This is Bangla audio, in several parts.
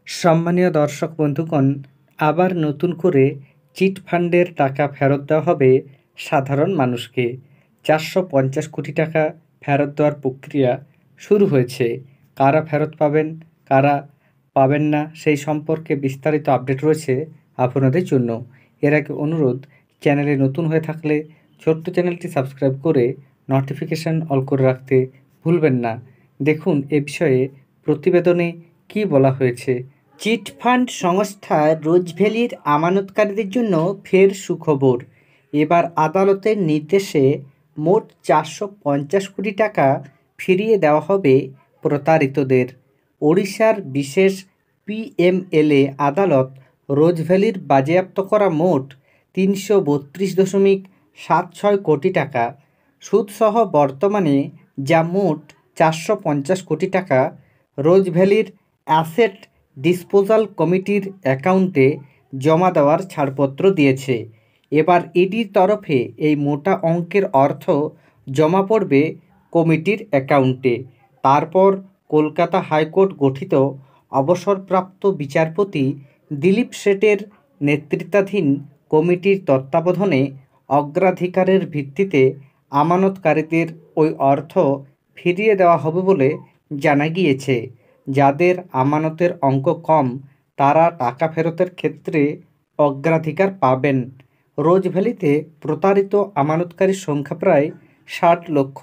সম্মানীয় দর্শক বন্ধুগণ, আবার নতুন করে চিট ফান্ডের টাকা ফেরত দেওয়া হবে সাধারণ মানুষকে। 450 কোটি টাকা ফেরত দেওয়ার প্রক্রিয়া শুরু হয়েছে। কারা ফেরত পাবেন, কারা পাবেন না, সেই সম্পর্কে বিস্তারিত আপডেট রয়েছে আপনাদের জন্য। এর আগে অনুরোধ, চ্যানেলে নতুন হয়ে থাকলে ছোট্ট চ্যানেলটি সাবস্ক্রাইব করে নোটিফিকেশান অল করে রাখতে ভুলবেন না। দেখুন এ বিষয়ে প্রতিবেদনে কী বলা হয়েছে। চিটফান্ড সংস্থা রোজভ্যালির আমানতকারীদের জন্য ফের সুখবর। এবার আদালতের নির্দেশে মোট 450 কোটি টাকা ফিরিয়ে দেওয়া হবে প্রতারিতদের। ওড়িশার বিশেষ পিএমএলএ আদালত রোজভ্যালির বাজেয়াপ্ত করা মোট 332.76 কোটি টাকা সুদসহ বর্তমানে যা মোট 450 কোটি টাকা রোজভ্যালির অ্যাসেট ডিসপোজাল কমিটির অ্যাকাউন্টে জমা দেওয়ার ছাড়পত্র দিয়েছে। এবার ইডির তরফে এই মোটা অঙ্কের অর্থ জমা পড়বে কমিটির অ্যাকাউন্টে। তারপর কলকাতা হাইকোর্ট গঠিত অবসরপ্রাপ্ত বিচারপতি দিলীপ শেঠের নেতৃত্বাধীন কমিটির তত্ত্বাবধানে অগ্রাধিকারের ভিত্তিতে আমানতকারীদের ওই অর্থ ফিরিয়ে দেওয়া হবে বলে জানা গিয়েছে। যাদের আমানতের অঙ্ক কম তারা টাকা ফেরতের ক্ষেত্রে অগ্রাধিকার পাবেন। রোজভ্যালিতে প্রতারিত আমানতকারীর সংখ্যা প্রায় 60 লক্ষ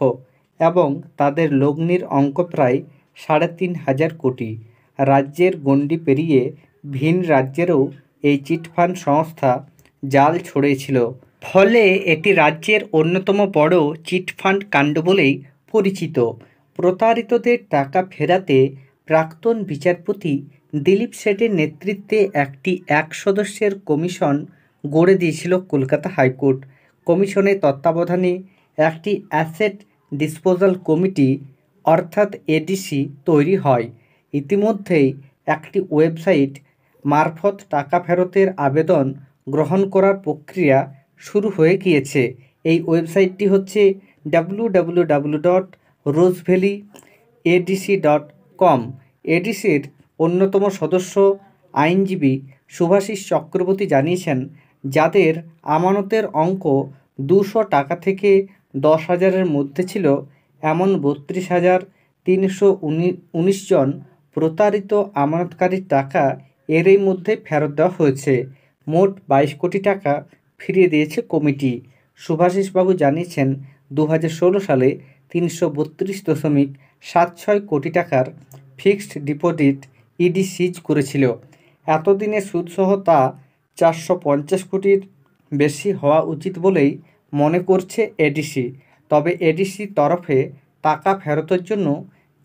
এবং তাদের লগ্নির অঙ্ক প্রায় 3,500 কোটি। রাজ্যের গণ্ডি পেরিয়ে ভিন রাজ্যেরও এই চিটফান্ড সংস্থা জাল ছড়িয়েছিল। ফলে এটি রাজ্যের অন্যতম বড় চিটফান্ড কাণ্ড বলেই পরিচিত। প্রতারিতদের টাকা ফেরাতে প্রাক্তন বিচারপতি দিলীপ শেঠের নেতৃত্বে একটি 1 সদস্যের কমিশন গড়ে দিয়েছিল কলকাতা হাইকোর্ট। কমিশনের তত্ত্বাবধানে একটি অ্যাসেট ডিসপোজাল কমিটি অর্থাৎ এডিসি তৈরি হয়। ইতিমধ্যেই একটি ওয়েবসাইট মারফত টাকা ফেরতের আবেদন গ্রহণ করার প্রক্রিয়া শুরু হয়ে গিয়েছে। এই ওয়েবসাইটটি হচ্ছে www.rosevalleyadc.com। এডিসির অন্যতম সদস্য আইনজীবী শুভাশিস চক্রবর্তী জানিয়েছেন, যাদের আমানতের অঙ্ক 200 টাকা থেকে 10,000-এর মধ্যে ছিল এমন 32,319 জন প্রতারিত আমানতকারীর টাকা এরই মধ্যে ফেরত দেওয়া হয়েছে। মোট 22 কোটি টাকা ফিরিয়ে দিয়েছে কমিটি। শুভাশিসবাবু জানিয়েছেন, 2016 সালে 332.76 কোটি টাকার ফিক্সড ডিপোজিট ইডি সিজ করেছিল। এতদিনে সুদসহ তা 450 কোটির বেশি হওয়া উচিত বলেই মনে করছে এডিসি। তবে এডিসির তরফে টাকা ফেরতের জন্য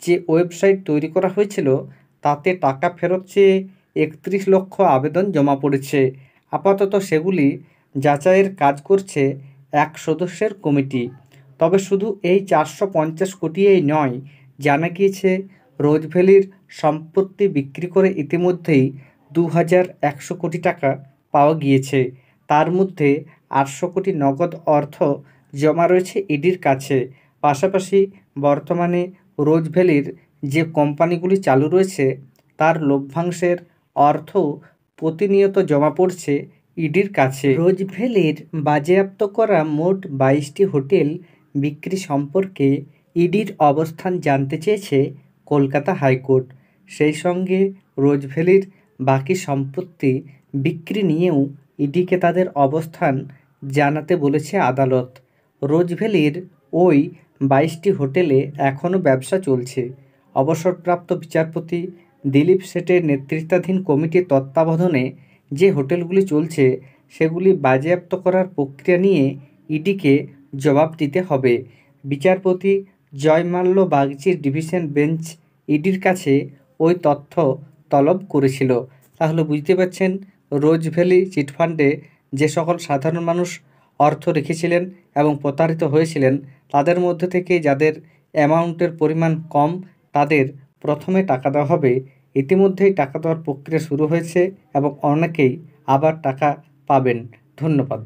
যে ওয়েবসাইট তৈরি করা হয়েছিল তাতে টাকা ফেরত চেয়ে 31 লক্ষ আবেদন জমা পড়েছে। আপাতত সেগুলি যাচাইয়ের কাজ করছে 1 সদস্যের কমিটি। তবে শুধু এই 450 কোটিই নয়, জানা গিয়েছে রোজভ্যালির সম্পত্তি বিক্রি করে ইতিমধ্যেই 2,100 কোটি টাকা পাওয়া গিয়েছে। তার মধ্যে 800 কোটি নগদ অর্থ জমা রয়েছে ইডির কাছে। পাশাপাশি বর্তমানে রোজভ্যালির যে কোম্পানিগুলি চালু রয়েছে তার লভ্যাংশের অর্থ প্রতিনিয়ত জমা পড়ছে ইডির কাছে। রোজভ্যালির বাজেয়াপ্ত করা মোট 22টি হোটেল বিক্রি সম্পর্কে ইডির অবস্থান জানতে চেয়েছে কলকাতা হাইকোর্ট। সেই সঙ্গে রোজভ্যালির বাকি সম্পত্তি বিক্রি নিয়েও ইডিকে তাদের অবস্থান জানাতে বলেছে আদালত। রোজভ্যালির ওই 22টি হোটেলে এখনও ব্যবসা চলছে। অবসরপ্রাপ্ত বিচারপতি দিলীপ শেঠের নেতৃত্বাধীন কমিটির তত্ত্বাবধানে যে হোটেলগুলি চলছে সেগুলি বাজেয়াপ্ত করার প্রক্রিয়া নিয়ে ইডিকে জবাব দিতে হবে। বিচারপতি জয়মাল্য বাগচির ডিভিশন বেঞ্চ ইডির কাছে ওই তথ্য তলব করেছিল। তাহলে বুঝতে পারছেন, রোজভ্যালি চিটফান্ডে যে সকল সাধারণ মানুষ অর্থ রেখেছিলেন এবং প্রতারিত হয়েছিলেন তাদের মধ্যে থেকে যাদের অ্যামাউন্টের পরিমাণ কম তাদের প্রথমে টাকা দেওয়া হবে। ইতিমধ্যেই টাকা দেওয়ার প্রক্রিয়া শুরু হয়েছে এবং অনেকেই আবার টাকা পাবেন। ধন্যবাদ।